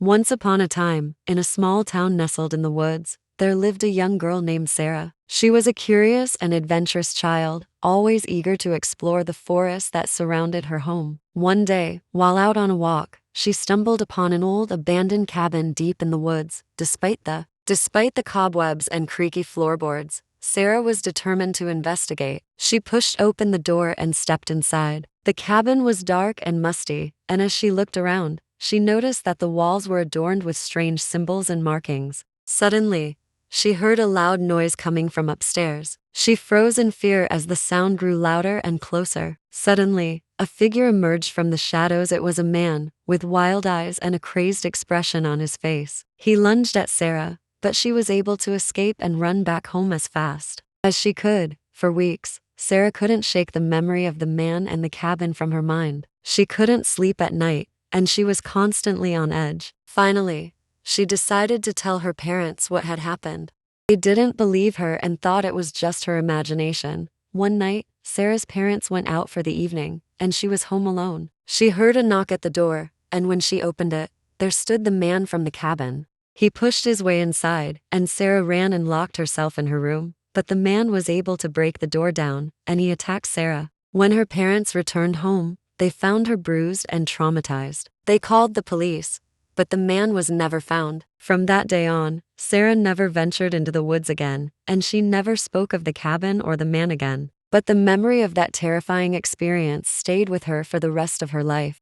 Once upon a time, in a small town nestled in the woods, there lived a young girl named Sarah. She was a curious and adventurous child, always eager to explore the forest that surrounded her home. One day, while out on a walk, she stumbled upon an old abandoned cabin deep in the woods. Despite the cobwebs and creaky floorboards, Sarah was determined to investigate. She pushed open the door and stepped inside. The cabin was dark and musty, and as she looked around, she noticed that the walls were adorned with strange symbols and markings. Suddenly, she heard a loud noise coming from upstairs. She froze in fear as the sound grew louder and closer. Suddenly, a figure emerged from the shadows. It was a man, with wild eyes and a crazed expression on his face. He lunged at Sarah, but she was able to escape and run back home as fast as she could. For weeks, Sarah couldn't shake the memory of the man and the cabin from her mind. She couldn't sleep at night, and she was constantly on edge. Finally, she decided to tell her parents what had happened. They didn't believe her and thought it was just her imagination. One night, Sarah's parents went out for the evening, and she was home alone. She heard a knock at the door, and when she opened it, there stood the man from the cabin. He pushed his way inside, and Sarah ran and locked herself in her room. But the man was able to break the door down, and he attacked Sarah. When her parents returned home, they found her bruised and traumatized. They called the police, but the man was never found. From that day on, Sarah never ventured into the woods again, and she never spoke of the cabin or the man again. But the memory of that terrifying experience stayed with her for the rest of her life.